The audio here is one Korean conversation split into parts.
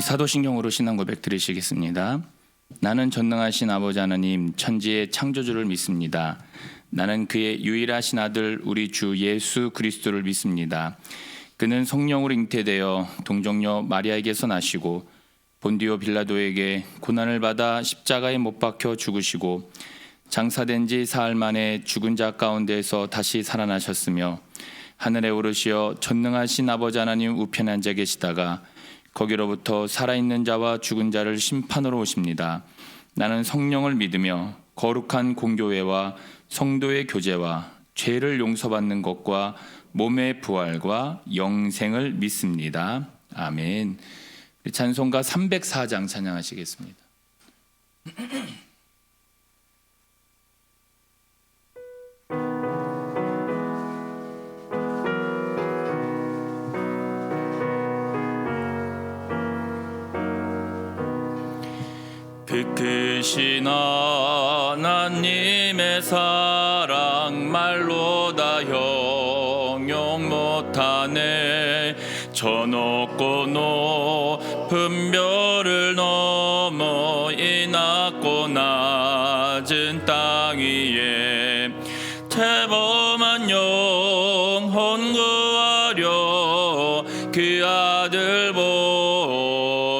사도신경으로 신앙 고백 드리시겠습니다. 나는 전능하신 아버지 하나님 천지의 창조주를 믿습니다. 나는 그의 유일하신 아들 우리 주 예수 그리스도를 믿습니다. 그는 성령으로 잉태되어 동정녀 마리아에게서 나시고 본디오 빌라도에게 고난을 받아 십자가에 못 박혀 죽으시고 장사된 지 사흘 만에 죽은 자 가운데에서 다시 살아나셨으며 하늘에 오르시어 전능하신 아버지 하나님 우편에 앉아 계시다가 거기로부터 살아있는 자와 죽은 자를 심판으로 오십니다. 나는 성령을 믿으며 거룩한 공교회와 성도의 교제와 죄를 용서받는 것과 몸의 부활과 영생을 믿습니다. 아멘. 찬송가 304장 찬양하시겠습니다. 그 크신 하나님의 사랑 말로 다 형용 못하네. 저 높고 높은 별을 넘어 이 낮고 낮은 땅 위에 태범한 영혼 구하려 그 아들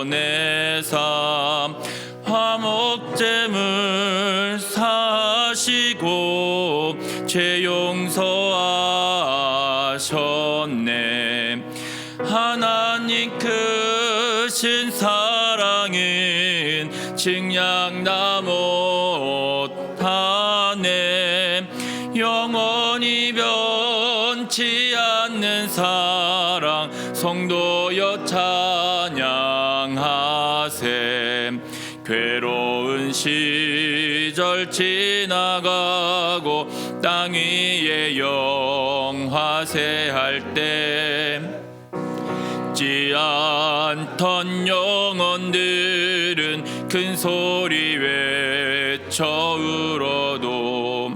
보내사 화목제물 사시고 죄 용서하셨네. 하나님 크신 사랑은 증량다 못하네. 영원히 변치 않는 사랑 성도여 찬양하세. 괴로운 시절 지나가고 땅 위에 영화세할 때 잊지 않던 영혼들은 큰 소리 외쳐 울어도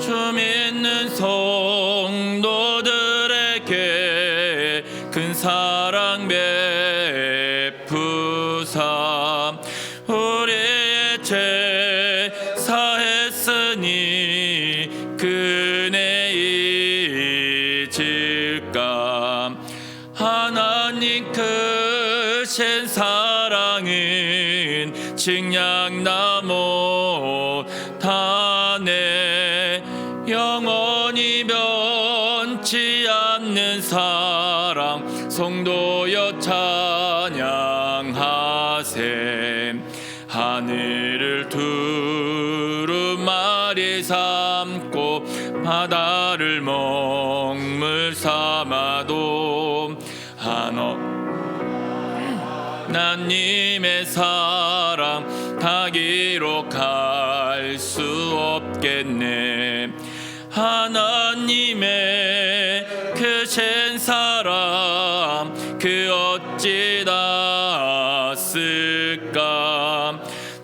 주 믿는 성도들에게 큰 사랑 베푸사 우리의 죄 사했으니 그네 잊을까. 하나님 크신 사랑은 증량다 못하네. 영원히 변치 않는 사랑 성도여 찬양하세. 하늘을 두루마리 삼고 바다를 먹물 삼아도 하나님의 사랑 다 기록할 수 없겠네. 하나님의 크신 사랑 그 어찌 닿았을까.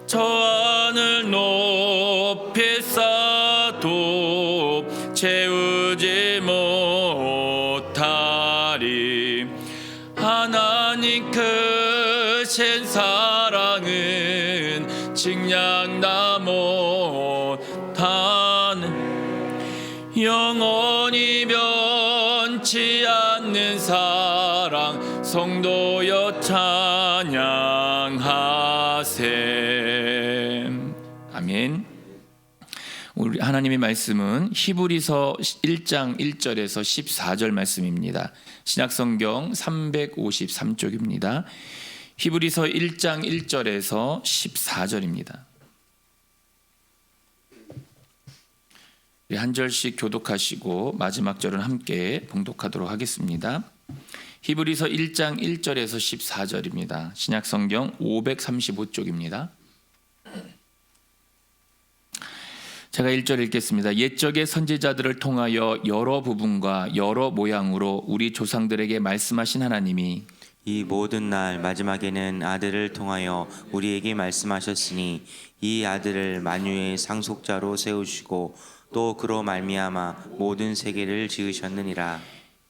저 하늘 높이 쌓아도 채우지 못하리. 하나님 크신 사랑은 증량다 못하는 영원히 변치 않는 사랑 성도여 찬양하세. 아멘. 우리 하나님의 말씀은 히브리서 1장 1절에서 14절 말씀입니다. 신약성경 353쪽입니다. 히브리서 1장 1절에서 14절입니다. 한 절씩 교독하시고 마지막 절은 함께 봉독하도록 하겠습니다. 히브리서 1장 1절에서 14절입니다. 신약성경 535쪽입니다. 제가 1절 읽겠습니다. 옛적의 선지자들을 통하여 여러 부분과 여러 모양으로 우리 조상들에게 말씀하신 하나님이 이 모든 날 마지막에는 아들을 통하여 우리에게 말씀하셨으니 이 아들을 만유의 상속자로 세우시고 또 그로 말미암아 모든 세계를 지으셨느니라.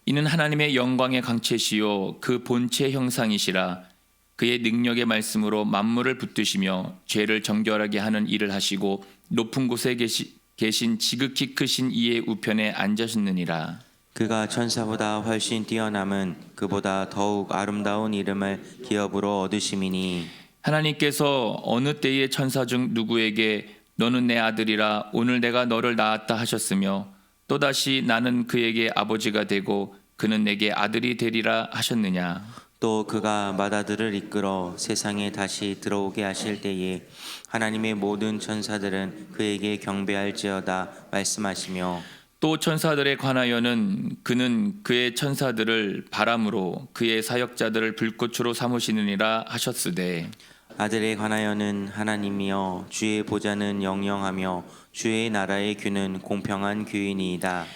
이는 하나님의 영광의 강체시요 그 본체의 형상이시라. 그의 능력의 말씀으로 만물을 붙드시며 죄를 정결하게 하는 일을 하시고 높은 곳에 계신 지극히 크신 이의 우편에 앉으셨느니라. 그가 천사보다 훨씬 뛰어남은 그보다 더욱 아름다운 이름을 기업으로 얻으심이니 하나님께서 어느 때의 천사 중 누구에게 너는 내 아들이라 오늘 내가 너를 낳았다 하셨으며 또다시 나는 그에게 아버지가 되고 그는 내게 아들이 되리라 하셨느냐. 또 그가 맏아들을 이끌어 세상에 다시 들어오게 하실 때에 하나님의 모든 천사들은 그에게 경배할지어다 말씀하시며 또 천사들에 관하여는 그는 그의 천사들을 바람으로 그의 사역자들을 불꽃으로 삼으시느니라 하셨으되 아들에 관하여는 하나님이여 주의 보좌는 영영하며 주의 나라의 규는 공평한 규이니이다.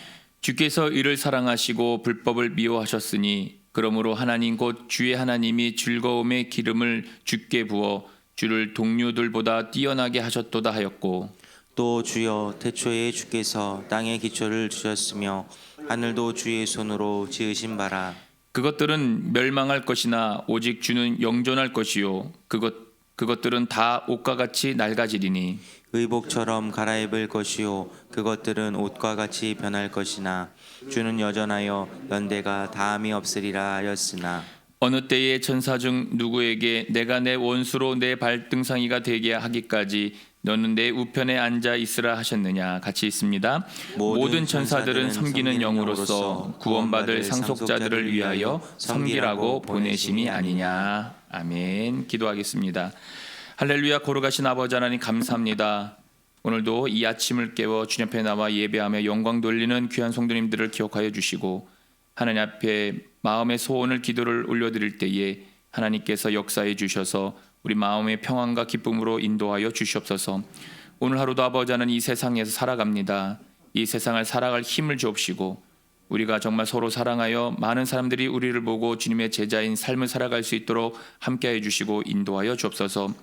주께서 이를 사랑하시고 불법을 미워하셨으니 그러므로 하나님 곧 주의 하나님이 즐거움의 기름을 주께 부어 주를 동료들보다 뛰어나게 하셨도다 하였고 또 주여 태초에 주께서 땅에 기초를 두셨으며 하늘도 주의 손으로 지으신 바라. 그것들은 멸망할 것이나 오직 주는 영존할 것이요 그것들은 다 옷과 같이 낡아지리니 의복처럼 갈아입을 것이요 그것들은 옷과 같이 변할 것이나 주는 여전하여 연대가 다함이 없으리라 하였으나 어느 때의 천사 중 누구에게 내가 내 원수로 내 발등상이가 되게 하기까지 너는 내 우편에 앉아 있으라 하셨느냐. 같이 있습니다. 모든 천사들은 섬기는 영으로서 구원받을 상속자들을 위하여 섬기라고 보내심이 아니냐. 아멘. 기도하겠습니다. 할렐루야. 거룩하신 아버지 하나님 감사합니다. 오늘도 이 아침을 깨워 주님 앞에 나와 예배하며 영광 돌리는 귀한 성도님들을 기억하여 주시고 하나님 앞에 마음의 소원을 기도를 올려드릴 때에 하나님께서 역사해 주셔서 우리 마음의 평안과 기쁨으로 인도하여 주시옵소서. 오늘 하루도 아버지 하나님 이 세상에서 살아갑니다. 이 세상을 살아갈 힘을 주옵시고 우리가 정말 서로 사랑하여 많은 사람들이 우리를 보고 주님의 제자인 삶을 살아갈 수 있도록 함께해 주시고 인도하여 주옵소서.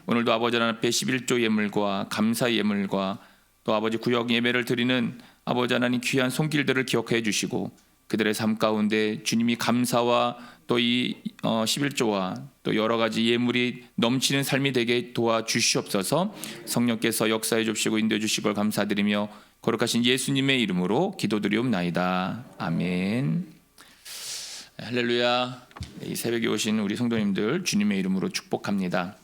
오늘도 아버지 하나님 앞에 11조 예물과 감사 예물과 또 아버지 구역 예배를 드리는 아버지 하나님 귀한 손길들을 기억해 주시고 그들의 삶 가운데 주님이 감사와 또 이 11조와 또 여러 가지 예물이 넘치는 삶이 되게 도와주시옵소서. 성령께서 역사해 주시고 인도해 주실 걸 감사드리며 거룩하신 예수님의 이름으로 기도드리옵나이다. 아멘. 할렐루야. 이 새벽에 오신 우리 성도님들 주님의 이름으로 축복합니다.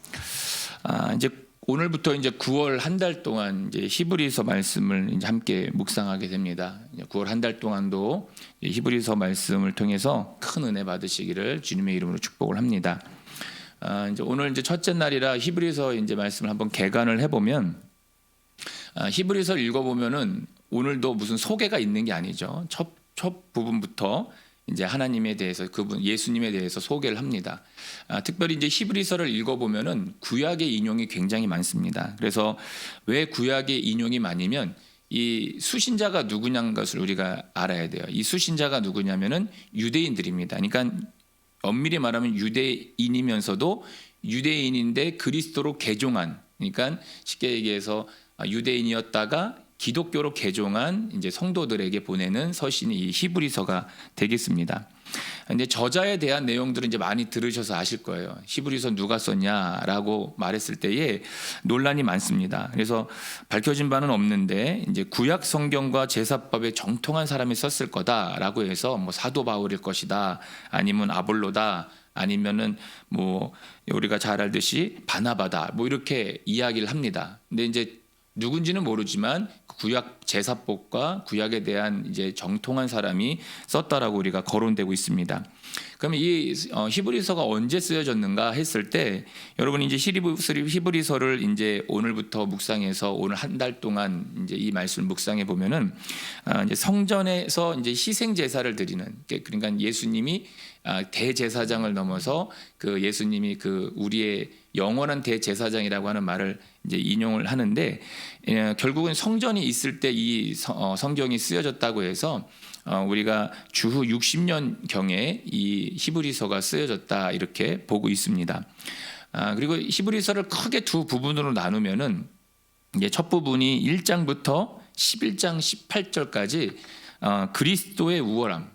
이제 오늘부터 이제 9월 한 달 동안 이제 히브리서 말씀을 이제 함께 묵상하게 됩니다. 9월 한 달 동안도 히브리서 말씀을 통해서 큰 은혜 받으시기를 주님의 이름으로 축복을 합니다. 이제 오늘 이제 첫째 날이라 히브리서 이제 말씀을 한번 개관을 해보면 히브리서를 읽어보면은 오늘도 무슨 소개가 있는 게 아니죠. 첫 부분부터 이제 하나님에 대해서 그분 예수님에 대해서 소개를 합니다. 특별히 이제 히브리서를 읽어보면은 구약의 인용이 굉장히 많습니다. 그래서 왜 구약의 인용이 많으면 이 수신자가 누구냐는 것을 우리가 알아야 돼요. 이 수신자가 누구냐면은 유대인들입니다. 그러니까 엄밀히 말하면 유대인이면서도 유대인인데 그리스도로 개종한, 그러니까 쉽게 얘기해서 유대인이었다가 기독교로 개종한 이제 성도들에게 보내는 서신이 이 히브리서가 되겠습니다. 근데 저자에 대한 내용들은 이제 많이 들으셔서 아실 거예요. 히브리서 누가 썼냐라고 말했을 때에 논란이 많습니다. 그래서 밝혀진 바는 없는데 이제 구약 성경과 제사법에 정통한 사람이 썼을 거다라고 해서 뭐 사도 바울일 것이다, 아니면 아볼로다, 아니면은 뭐 우리가 잘 알듯이 바나바다, 뭐 이렇게 이야기를 합니다. 근데 이제 누군지는 모르지만 구약 제사법과 구약에 대한 이제 정통한 사람이 썼다라고 우리가 거론되고 있습니다. 그러면 이 히브리서가 언제 쓰여졌는가 했을 때 여러분이 이제 히브리서를 이제 오늘부터 묵상해서 오늘 한 달 동안 이제 이 말씀을 묵상해 보면은 이제 성전에서 이제 희생 제사를 드리는, 그러니까 예수님이 대제사장을 넘어서 그 예수님이 그 우리의 영원한 대제사장이라고 하는 말을 이제 인용을 하는데 결국은 성전이 있을 때 이 성경이 쓰여졌다고 해서 우리가 주후 60년 경에 이 히브리서가 쓰여졌다 이렇게 보고 있습니다. 그리고 히브리서를 크게 두 부분으로 나누면은 이제 첫 부분이 1장부터 11장 18절까지 그리스도의 우월함,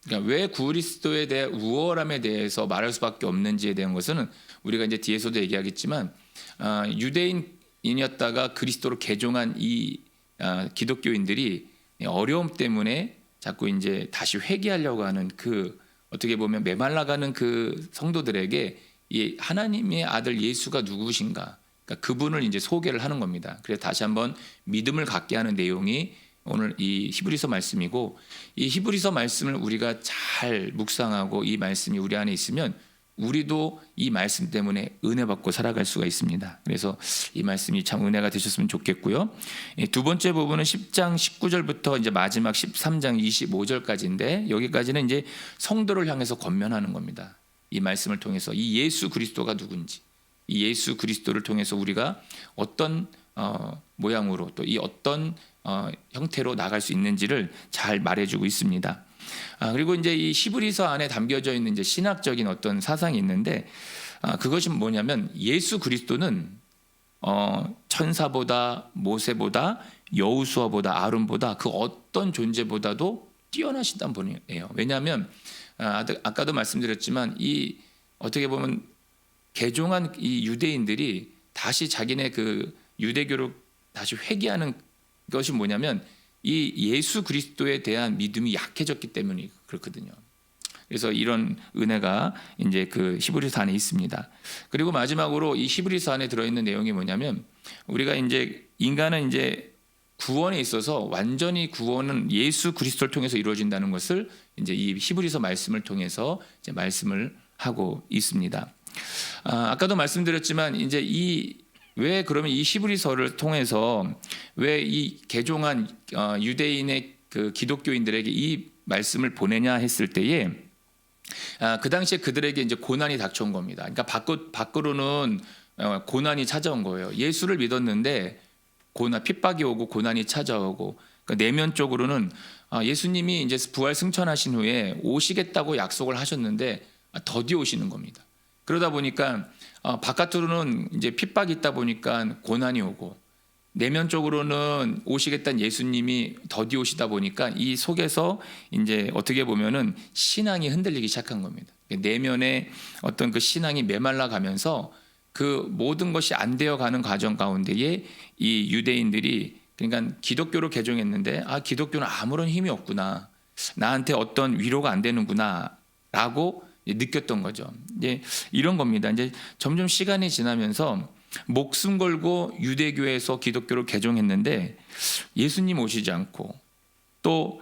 그러니까 왜 그리스도에 대해 우월함에 대해서 말할 수밖에 없는지에 대한 것은 우리가 이제 뒤에서도 얘기하겠지만 유대인이었다가 그리스도로 개종한 이 기독교인들이 어려움 때문에 자꾸 이제 다시 회개하려고 하는 그 어떻게 보면 메말라가는 그 성도들에게 이 하나님의 아들 예수가 누구신가, 그러니까 그분을 이제 소개를 하는 겁니다. 그래서 다시 한번 믿음을 갖게 하는 내용이 오늘 이 히브리서 말씀이고, 이 히브리서 말씀을 우리가 잘 묵상하고 이 말씀이 우리 안에 있으면 우리도 이 말씀 때문에 은혜 받고 살아갈 수가 있습니다. 그래서 이 말씀이 참 은혜가 되셨으면 좋겠고요. 두 번째 부분은 10장 19절부터 이제 마지막 13장 25절까지인데, 여기까지는 이제 성도를 향해서 권면하는 겁니다. 이 말씀을 통해서 이 예수 그리스도가 누군지, 이 예수 그리스도를 통해서 우리가 어떤 모양으로 또 이 어떤 형태로 나갈 수 있는지를 잘 말해주고 있습니다. 그리고 이제 이 히브리서 안에 담겨져 있는 이제 신학적인 어떤 사상이 있는데, 그것이 뭐냐면 예수 그리스도는 천사보다 모세보다 여호수아보다 아론보다 그 어떤 존재보다도 뛰어나시다는 분이에요. 왜냐하면 아까도 말씀드렸지만 이 어떻게 보면 개종한 이 유대인들이 다시 자기네 그 유대교로 다시 회개하는 것이 뭐냐면 이 예수 그리스도에 대한 믿음이 약해졌기 때문이 그렇거든요. 그래서 이런 은혜가 이제 그 히브리서 안에 있습니다. 그리고 마지막으로 이 히브리서 안에 들어있는 내용이 뭐냐면, 우리가 이제 인간은 이제 구원에 있어서 완전히 구원은 예수 그리스도를 통해서 이루어진다는 것을 이제 이 히브리서 말씀을 통해서 이제 말씀을 하고 있습니다. 아까도 말씀드렸지만 이제 왜 그러면 이 히브리서를 통해서 왜 이 개종한 유대인의 그 기독교인들에게 이 말씀을 보내냐 했을 때에 그 당시에 그들에게 이제 고난이 닥쳐온 겁니다. 그러니까 밖으로는 고난이 찾아온 거예요. 예수를 믿었는데 핍박이 오고 고난이 찾아오고, 그러니까 내면적으로는 예수님이 이제 부활 승천하신 후에 오시겠다고 약속을 하셨는데 더디 오시는 겁니다. 그러다 보니까 바깥으로는 이제 핍박이 있다 보니까 고난이 오고, 내면적으로는 오시겠다는 예수님이 더디 오시다 보니까 이 속에서 이제 어떻게 보면은 신앙이 흔들리기 시작한 겁니다. 내면의 어떤 그 신앙이 메말라 가면서 그 모든 것이 안 되어 가는 과정 가운데에 이 유대인들이, 그러니까 기독교로 개종했는데 기독교는 아무런 힘이 없구나, 나한테 어떤 위로가 안 되는구나라고 느꼈던 거죠. 이제 이런 겁니다. 이제 점점 시간이 지나면서 목숨 걸고 유대교에서 기독교로 개종했는데 예수님 오시지 않고, 또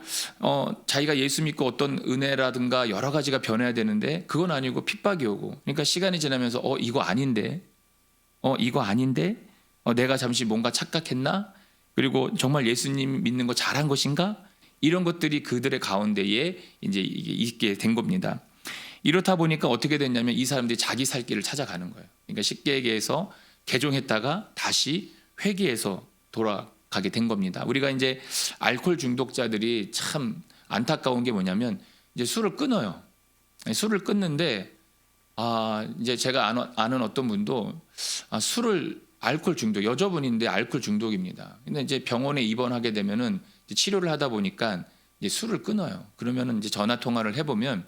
자기가 예수 믿고 어떤 은혜라든가 여러 가지가 변해야 되는데 그건 아니고 핍박이 오고, 그러니까 시간이 지나면서 이거 아닌데 내가 잠시 뭔가 착각했나? 그리고 정말 예수님 믿는 거 잘한 것인가? 이런 것들이 그들의 가운데에 이제 있게 된 겁니다. 이렇다 보니까 어떻게 됐냐면 이 사람들이 자기 살 길을 찾아가는 거예요. 그러니까 쉽게 얘기해서 개종했다가 다시 회개해서 돌아가게 된 겁니다. 우리가 이제 알코올 중독자들이 참 안타까운 게 뭐냐면 이제 술을 끊어요. 술을 끊는데 이제 제가 아는 어떤 분도 알코올 중독, 여자분인데 알코올 중독입니다. 근데 이제 병원에 입원하게 되면은 이제 치료를 하다 보니까 이제 술을 끊어요. 그러면은 이제 전화 통화를 해보면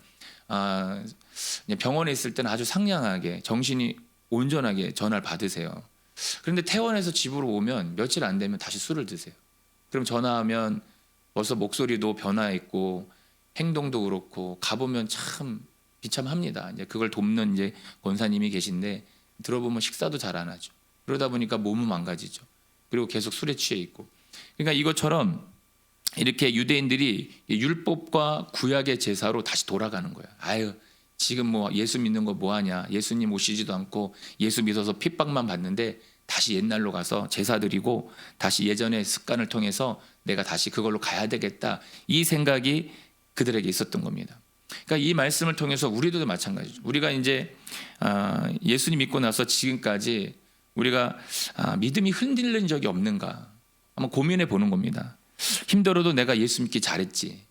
병원에 있을 때는 아주 상냥하게 정신이 온전하게 전화를 받으세요. 그런데 퇴원해서 집으로 오면 며칠 안 되면 다시 술을 드세요. 그럼 전화하면 벌써 목소리도 변화 있고 행동도 그렇고, 가보면 참 비참합니다. 이제 그걸 돕는 이제 권사님이 계신데 들어보면 식사도 잘 안 하죠. 그러다 보니까 몸은 망가지죠. 그리고 계속 술에 취해 있고. 그러니까 이것처럼 이렇게 유대인들이 율법과 구약의 제사로 다시 돌아가는 거예요. 지금 뭐 예수 믿는 거 뭐하냐, 예수님 오시지도 않고 예수 믿어서 핍박만 받는데 다시 옛날로 가서 제사 드리고 다시 예전의 습관을 통해서 내가 다시 그걸로 가야 되겠다, 이 생각이 그들에게 있었던 겁니다. 그러니까 이 말씀을 통해서 우리도 마찬가지죠. 우리가 이제 예수님 믿고 나서 지금까지 우리가 믿음이 흔들린 적이 없는가 한번 고민해 보는 겁니다. 힘들어도 내가 예수 믿기 잘했지,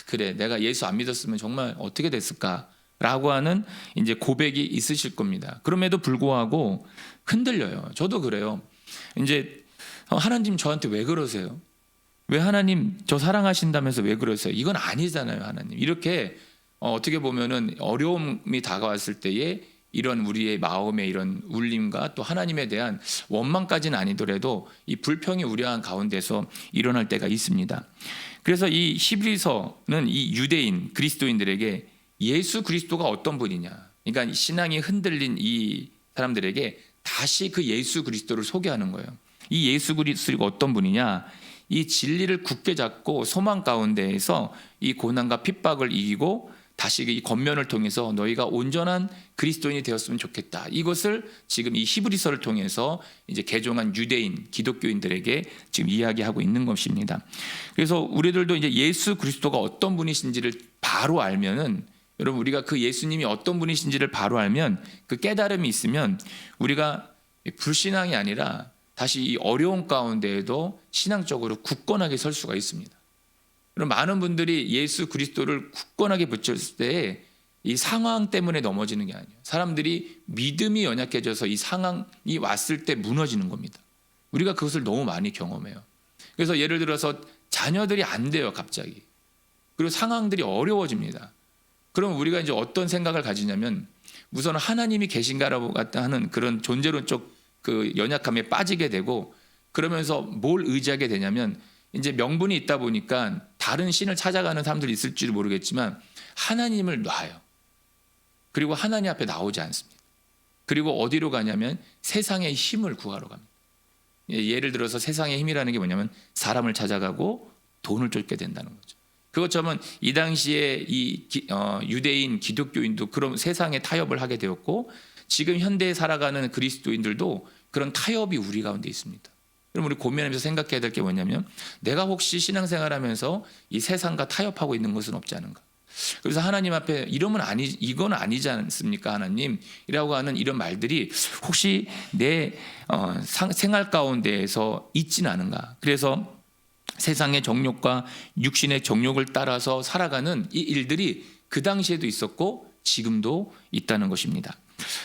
그래 내가 예수 안 믿었으면 정말 어떻게 됐을까라고 하는 이제 고백이 있으실 겁니다. 그럼에도 불구하고 흔들려요. 저도 그래요. 이제 하나님 저한테 왜 그러세요? 왜 하나님 저 사랑하신다면서 왜 그러세요? 이건 아니잖아요. 하나님 이렇게 어떻게 보면은 어려움이 다가왔을 때에 이런 우리의 마음의 이런 울림과 또 하나님에 대한 원망까지는 아니더라도 이 불평이 우려한 가운데서 일어날 때가 있습니다. 그래서 이 히브리서는 이 유대인 그리스도인들에게 예수 그리스도가 어떤 분이냐, 그러니까 신앙이 흔들린 이 사람들에게 다시 그 예수 그리스도를 소개하는 거예요. 이 예수 그리스도가 어떤 분이냐, 이 진리를 굳게 잡고 소망 가운데에서 이 고난과 핍박을 이기고 다시 이 겉면을 통해서 너희가 온전한 그리스도인이 되었으면 좋겠다. 이것을 지금 이 히브리서를 통해서 이제 개종한 유대인 기독교인들에게 지금 이야기하고 있는 것입니다. 그래서 우리들도 이제 예수 그리스도가 어떤 분이신지를 바로 알면은, 여러분 우리가 그 예수님이 어떤 분이신지를 바로 알면, 그 깨달음이 있으면 우리가 불신앙이 아니라 다시 이 어려운 가운데에도 신앙적으로 굳건하게 설 수가 있습니다. 그럼 많은 분들이 예수 그리스도를 굳건하게 붙였을 때 이 상황 때문에 넘어지는 게 아니에요. 사람들이 믿음이 연약해져서 이 상황이 왔을 때 무너지는 겁니다. 우리가 그것을 너무 많이 경험해요. 그래서 예를 들어서 자녀들이 안 돼요, 갑자기. 그리고 상황들이 어려워집니다. 그럼 우리가 이제 어떤 생각을 가지냐면, 우선 하나님이 계신가라고 하는 그런 존재론적 그 연약함에 빠지게 되고, 그러면서 뭘 의지하게 되냐면, 이제 명분이 있다 보니까 다른 신을 찾아가는 사람들이 있을지도 모르겠지만 하나님을 놔요. 그리고 하나님 앞에 나오지 않습니다. 그리고 어디로 가냐면 세상의 힘을 구하러 갑니다. 예를 들어서 세상의 힘이라는 게 뭐냐면 사람을 찾아가고 돈을 쫓게 된다는 거죠. 그것처럼 이 당시에 이 유대인 기독교인도 그런 세상에 타협을 하게 되었고, 지금 현대에 살아가는 그리스도인들도 그런 타협이 우리 가운데 있습니다. 그럼 우리 고민하면서 생각해야 될 게 뭐냐면, 내가 혹시 신앙생활하면서 이 세상과 타협하고 있는 것은 없지 않은가? 그래서 하나님 앞에 이건 아니지 않습니까, 하나님이라고 하는 이런 말들이 혹시 내 생활 가운데에서 있지는 않은가? 그래서 세상의 정욕과 육신의 정욕을 따라서 살아가는 이 일들이 그 당시에도 있었고 지금도 있다는 것입니다.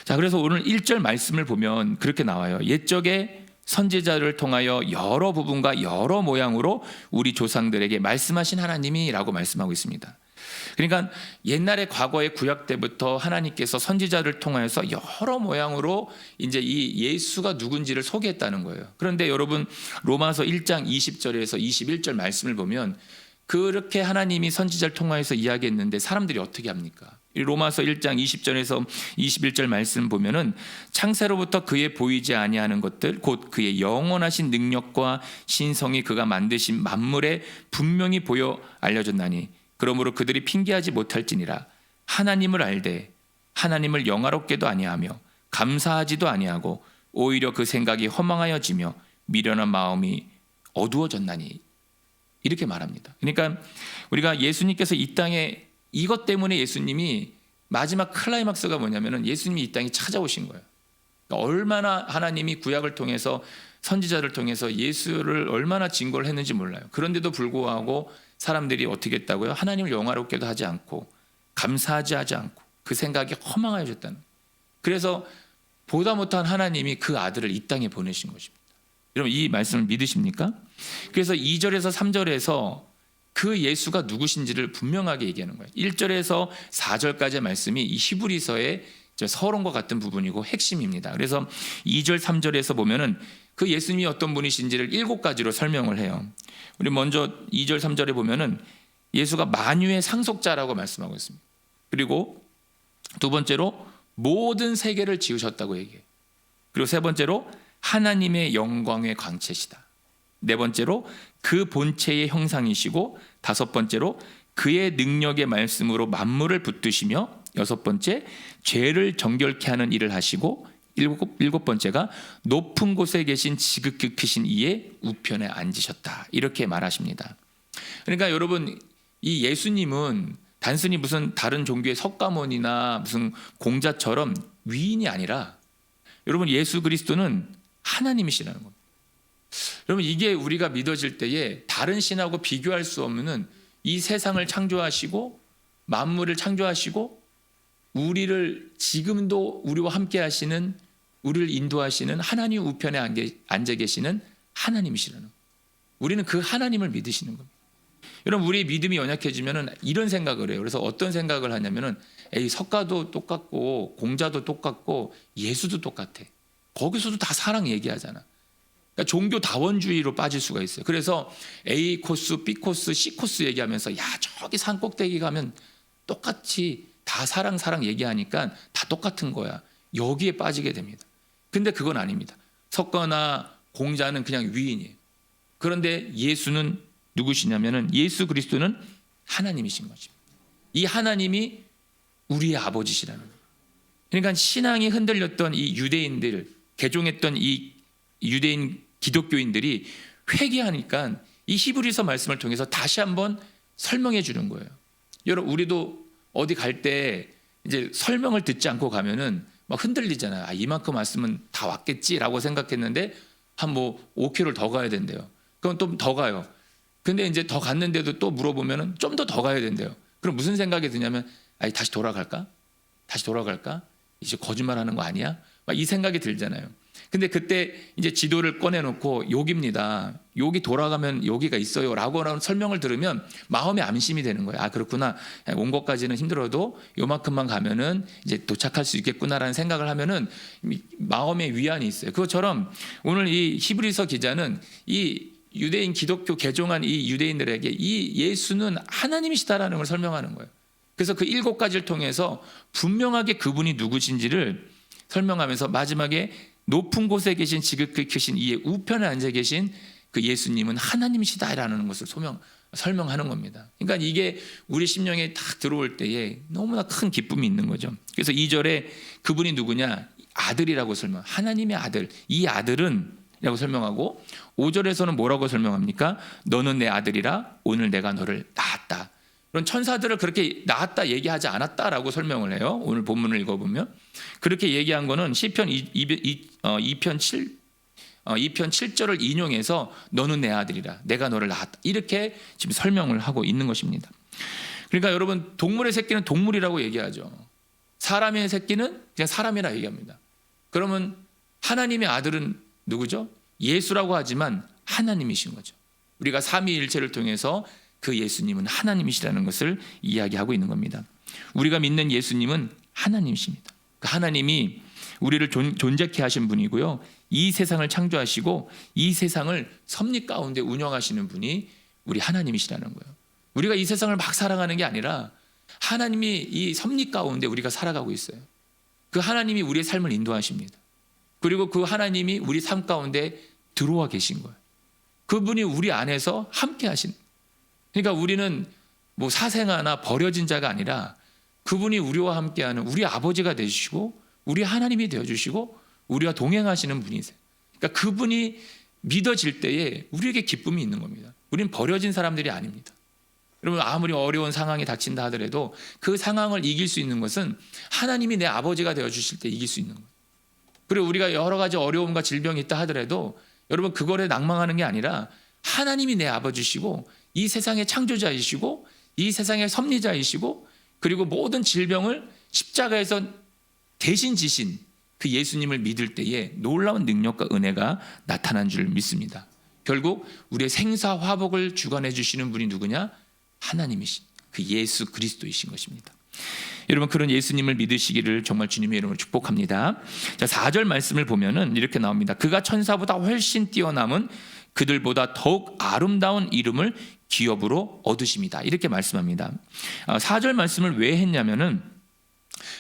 자, 그래서 오늘 1절 말씀을 보면 그렇게 나와요. 옛적에 선지자를 통하여 여러 부분과 여러 모양으로 우리 조상들에게 말씀하신 하나님이라고 말씀하고 있습니다. 그러니까 옛날에 과거의 구약 때부터 하나님께서 선지자를 통하여서 여러 모양으로 이제 이 예수가 누군지를 소개했다는 거예요. 그런데 여러분, 로마서 1장 20절에서 21절 말씀을 보면 그렇게 하나님이 선지자를 통하여서 이야기했는데 사람들이 어떻게 합니까? 로마서 1장 20절에서 21절 말씀 보면은 창세로부터 그의 보이지 아니하는 것들 곧 그의 영원하신 능력과 신성이 그가 만드신 만물에 분명히 보여 알려졌나니 그러므로 그들이 핑계하지 못할지니라. 하나님을 알되 하나님을 영화롭게도 아니하며 감사하지도 아니하고 오히려 그 생각이 허망하여지며 미련한 마음이 어두워졌나니, 이렇게 말합니다. 그러니까 우리가 예수님께서 이 땅에, 이것 때문에 예수님이 마지막 클라이막스가 뭐냐면은 예수님이 이 땅에 찾아오신 거예요. 그러니까 얼마나 하나님이 구약을 통해서 선지자를 통해서 예수를 얼마나 증거를 했는지 몰라요. 그런데도 불구하고 사람들이 어떻게 했다고요? 하나님을 영화롭게도 하지 않고 감사하지 않고 그 생각이 허망해졌다는. 그래서 보다 못한 하나님이 그 아들을 이 땅에 보내신 것입니다. 여러분, 이 말씀을 믿으십니까? 그래서 2절에서 3절에서 그 예수가 누구신지를 분명하게 얘기하는 거예요. 1절에서 4절까지의 말씀이 이 히브리서의 서론과 같은 부분이고 핵심입니다. 그래서 2절, 3절에서 보면은 그 예수님이 어떤 분이신지를 7가지로 설명을 해요. 우리 먼저 2절, 3절에 보면은 예수가 만유의 상속자라고 말씀하고 있습니다. 그리고 두 번째로 모든 세계를 지으셨다고 얘기해요. 그리고 세 번째로 하나님의 영광의 광채시다. 네 번째로 그 본체의 형상이시고, 다섯 번째로 그의 능력의 말씀으로 만물을 붙드시며, 여섯 번째 죄를 정결케 하는 일을 하시고, 일곱 번째가 높은 곳에 계신 지극히 크신 이의 우편에 앉으셨다. 이렇게 말하십니다. 그러니까 여러분, 이 예수님은 단순히 무슨 다른 종교의 석가모니나 무슨 공자처럼 위인이 아니라, 여러분, 예수 그리스도는 하나님이시라는 겁니다. 여러분, 이게 우리가 믿어질 때에 다른 신하고 비교할 수 없는 이 세상을 창조하시고 만물을 창조하시고 우리를 지금도 우리와 함께 하시는, 우리를 인도하시는 하나님 우편에 앉아 계시는 하나님이시라는 거예요. 우리는 그 하나님을 믿으시는 겁니다. 여러분 우리 믿음이 연약해지면은 이런 생각을 해요. 그래서 어떤 생각을 하냐면은 에이 석가도 똑같고 공자도 똑같고 예수도 똑같아. 거기서도 다 사랑 얘기하잖아. 그러니까 종교 다원주의로 빠질 수가 있어요. 그래서 A 코스, B 코스, C 코스 얘기하면서 야 저기 산 꼭대기 가면 똑같이 다 사랑 얘기하니까 다 똑같은 거야. 여기에 빠지게 됩니다. 근데 그건 아닙니다. 석가나 공자는 그냥 위인이에요. 그런데 예수는 누구시냐면은 예수 그리스도는 하나님이신 거죠. 이 하나님이 우리의 아버지시라는 거예요. 그러니까 신앙이 흔들렸던 이 유대인들, 개종했던 이 유대인 기독교인들이 회개하니까 이 히브리서 말씀을 통해서 다시 한번 설명해 주는 거예요. 여러분 우리도 어디 갈 때 이제 설명을 듣지 않고 가면은 막 흔들리잖아요. 아, 이만큼 왔으면 다 왔겠지라고 생각했는데 한 뭐 5km를 더 가야 된대요. 그럼 또 더 가요. 근데 이제 더 갔는데도 또 물어보면은 좀 더 가야 된대요. 그럼 무슨 생각이 드냐면 아니 다시 돌아갈까? 이제 거짓말하는 거 아니야? 막 이 생각이 들잖아요. 근데 그때 이제 지도를 꺼내놓고 여기입니다. 여기 돌아가면 여기가 있어요라고 설명을 들으면 마음에 안심이 되는 거예요. 아 그렇구나. 온 것까지는 힘들어도 요만큼만 가면은 이제 도착할 수 있겠구나라는 생각을 하면은 마음에 위안이 있어요. 그것처럼 오늘 이 히브리서 기자는 이 유대인 기독교 개종한 이 유대인들에게 이 예수는 하나님이시다라는 걸 설명하는 거예요. 그래서 그 7가지를 통해서 분명하게 그분이 누구신지를 설명하면서 마지막에 높은 곳에 계신 지극히 크신 이의 우편에 앉아 계신 그 예수님은 하나님이시다라는 것을 설명하는 겁니다. 그러니까 이게 우리 심령에 딱 들어올 때에 너무나 큰 기쁨이 있는 거죠. 그래서 2절에 그분이 누구냐? 아들이라고 하나님의 아들. 이 아들은 라고 설명하고 5절에서는 뭐라고 설명합니까? 너는 내 아들이라 오늘 내가 너를 낳았다. 그런 천사들을 그렇게 낳았다 얘기하지 않았다라고 설명을 해요. 오늘 본문을 읽어보면 그렇게 얘기한 거는 시편 2편 7절을 인용해서 너는 내 아들이라 내가 너를 낳았다 이렇게 지금 설명을 하고 있는 것입니다. 그러니까 여러분 동물의 새끼는 동물이라고 얘기하죠. 사람의 새끼는 그냥 사람이라 얘기합니다. 그러면 하나님의 아들은 누구죠? 예수라고 하지만 하나님이신 거죠. 우리가 삼위일체를 통해서 그 예수님은 하나님이시라는 것을 이야기하고 있는 겁니다. 우리가 믿는 예수님은 하나님이십니다. 그 하나님이 우리를 존재케 하신 분이고요. 이 세상을 창조하시고 이 세상을 섭리 가운데 운영하시는 분이 우리 하나님이시라는 거예요. 우리가 이 세상을 막 살아가는 게 아니라 하나님이 이 섭리 가운데 우리가 살아가고 있어요. 그 하나님이 우리의 삶을 인도하십니다. 그리고 그 하나님이 우리 삶 가운데 들어와 계신 거예요. 그분이 우리 안에서 함께 하신. 그러니까 우리는 뭐 사생아나 버려진 자가 아니라 그분이 우리와 함께하는 우리 아버지가 되시고 우리 하나님이 되어주시고 우리와 동행하시는 분이세요. 그러니까 그분이 믿어질 때에 우리에게 기쁨이 있는 겁니다. 우리는 버려진 사람들이 아닙니다. 여러분 아무리 어려운 상황이 닥친다 하더라도 그 상황을 이길 수 있는 것은 하나님이 내 아버지가 되어주실 때 이길 수 있는 거예요. 그리고 우리가 여러 가지 어려움과 질병이 있다 하더라도 여러분 그거에 낭망하는 게 아니라 하나님이 내 아버지시고 이 세상의 창조자이시고 이 세상의 섭리자이시고 그리고 모든 질병을 십자가에서 대신 지신 그 예수님을 믿을 때에 놀라운 능력과 은혜가 나타난 줄 믿습니다. 결국 우리의 생사화복을 주관해 주시는 분이 누구냐? 하나님이신 그 예수 그리스도이신 것입니다. 여러분 그런 예수님을 믿으시기를 정말 주님의 이름으로 축복합니다. 자, 4절 말씀을 보면은 이렇게 나옵니다. 그가 천사보다 훨씬 뛰어남은 그들보다 더욱 아름다운 이름을 기업으로 얻으십니다. 이렇게 말씀합니다. 4절 말씀을 왜 했냐면은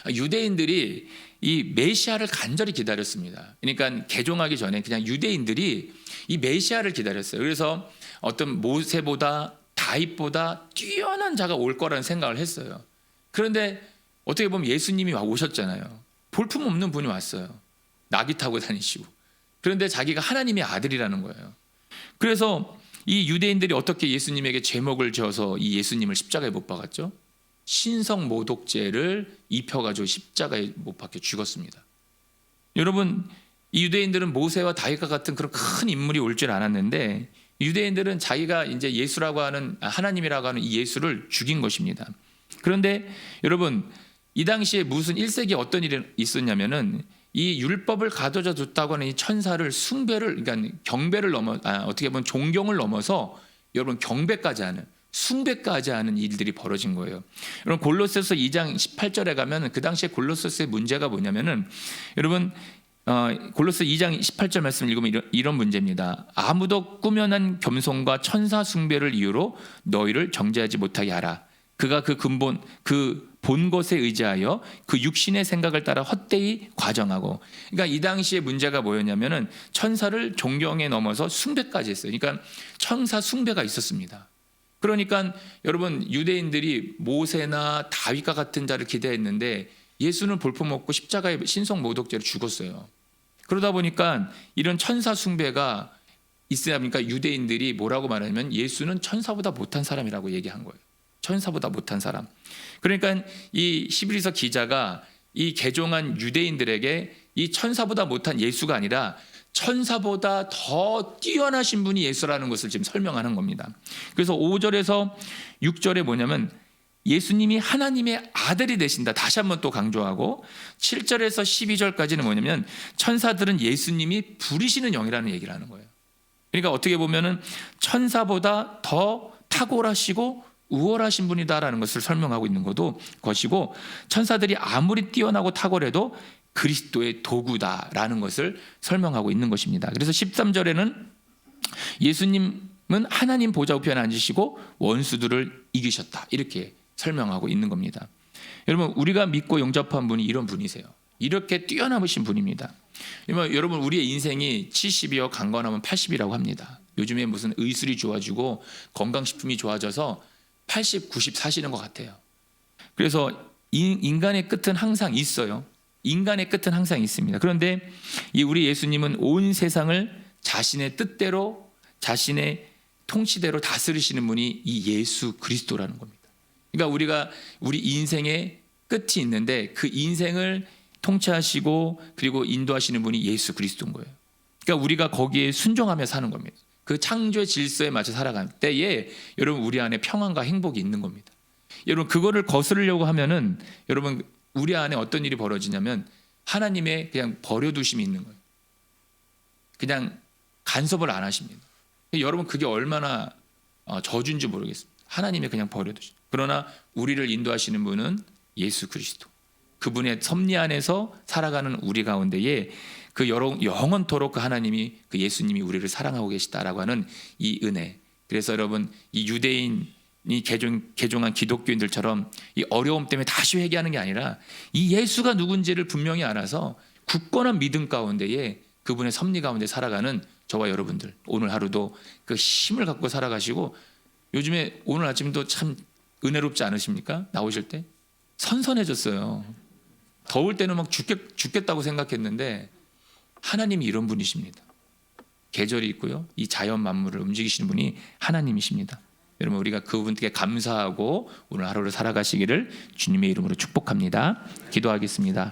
유대인들이 이 메시아를 간절히 기다렸습니다. 그러니까 개종하기 전에 그냥 유대인들이 이 메시아를 기다렸어요. 그래서 어떤 모세보다 다윗보다 뛰어난 자가 올 거라는 생각을 했어요. 그런데 어떻게 보면 예수님이 오셨잖아요. 볼품없는 분이 왔어요. 나귀 타고 다니시고. 그런데 자기가 하나님의 아들이라는 거예요. 그래서 이 유대인들이 어떻게 예수님에게 제목을 지어서 이 예수님을 십자가에 못 박았죠? 신성 모독죄를 입혀가지고 십자가에 못 박혀 죽었습니다. 여러분 이 유대인들은 모세와 다윗과 같은 그런 큰 인물이 올 줄 알았는데 유대인들은 자기가 이제 예수라고 하는 하나님이라고 하는 이 예수를 죽인 것입니다. 그런데 여러분 이 당시에 무슨 1세기에 어떤 일이 있었냐면은 이 율법을 가둬져 뒀다고 하는 이 천사를 숭배를 그러니까 경배를 어떻게 보면 존경을 넘어서 여러분 경배까지 하는 숭배까지 하는 일들이 벌어진 거예요. 여러분 골로새서 2장 18절에 가면 그 당시에 골로새서의 문제가 뭐냐면은 여러분 골로새 2장 18절 말씀 읽으면 이런 문제입니다. 아무도 꾸며낸 겸손과 천사 숭배를 이유로 너희를 정죄하지 못하게 하라. 그가 그 근본 그 본 것에 의지하여 그 육신의 생각을 따라 헛되이 과정하고. 그러니까 이 당시에 문제가 뭐였냐면은 천사를 존경에 넘어서 숭배까지 했어요. 그러니까 천사 숭배가 있었습니다. 그러니까 여러분 유대인들이 모세나 다윗과 같은 자를 기대했는데 예수는 볼품없고 십자가에 신성 모독죄로 죽었어요. 그러다 보니까 이런 천사 숭배가 있어야 하니까 유대인들이 뭐라고 말하냐면 예수는 천사보다 못한 사람이라고 얘기한 거예요. 천사보다 못한 사람. 그러니까 이 히브리서 기자가 이 개종한 유대인들에게 이 천사보다 못한 예수가 아니라 천사보다 더 뛰어나신 분이 예수라는 것을 지금 설명하는 겁니다. 그래서 5절에서 6절에 뭐냐면 예수님이 하나님의 아들이 되신다. 다시 한번 또 강조하고 7절에서 12절까지는 뭐냐면 천사들은 예수님이 부리시는 영이라는 얘기를 하는 거예요. 그러니까 어떻게 보면은 천사보다 더 탁월하시고 우월하신 분이다라는 것을 설명하고 있는 것이고 천사들이 아무리 뛰어나고 탁월해도 그리스도의 도구다라는 것을 설명하고 있는 것입니다. 그래서 13절에는 예수님은 하나님 보좌 우편에 앉으시고 원수들을 이기셨다 이렇게 설명하고 있는 겁니다. 여러분 우리가 믿고 영접한 분이 이런 분이세요. 이렇게 뛰어남으신 분입니다. 여러분 우리의 인생이 70이요 강건하면 80이라고 합니다. 요즘에 무슨 의술이 좋아지고 건강식품이 좋아져서 80, 90 사시는 것 같아요. 그래서 인간의 끝은 항상 있어요. 인간의 끝은 항상 있습니다. 그런데 우리 예수님은 온 세상을 자신의 뜻대로 자신의 통치대로 다스리시는 분이 이 예수 그리스도라는 겁니다. 그러니까 우리 인생의 끝이 있는데 그 인생을 통치하시고 그리고 인도하시는 분이 예수 그리스도인 거예요. 그러니까 우리가 거기에 순종하며 사는 겁니다. 그 창조의 질서에 맞춰 살아갈 때에 여러분 우리 안에 평안과 행복이 있는 겁니다. 여러분 그거를 거스르려고 하면은 여러분 우리 안에 어떤 일이 벌어지냐면 하나님의 그냥 버려두심이 있는 거예요. 그냥 간섭을 안 하십니다. 여러분 그게 얼마나 저주인지 모르겠습니다. 하나님의 그냥 버려두심. 그러나 우리를 인도하시는 분은 예수 그리스도. 그분의 섭리 안에서 살아가는 우리 가운데에 그 영원토록 그 하나님이 그 예수님이 우리를 사랑하고 계시다라고 하는 이 은혜. 그래서 여러분 이 유대인이 개종한 기독교인들처럼 이 어려움 때문에 다시 회개하는 게 아니라 이 예수가 누군지를 분명히 알아서 굳건한 믿음 가운데에 그분의 섭리 가운데 살아가는 저와 여러분들 오늘 하루도 그 힘을 갖고 살아가시고 요즘에 오늘 아침도 참 은혜롭지 않으십니까? 나오실 때 선선해졌어요. 더울 때는 막 죽겠다고 생각했는데 하나님이 이런 분이십니다. 계절이 있고요. 이 자연 만물을 움직이시는 분이 하나님이십니다. 여러분 우리가 그분께 감사하고 오늘 하루를 살아가시기를 주님의 이름으로 축복합니다. 기도하겠습니다.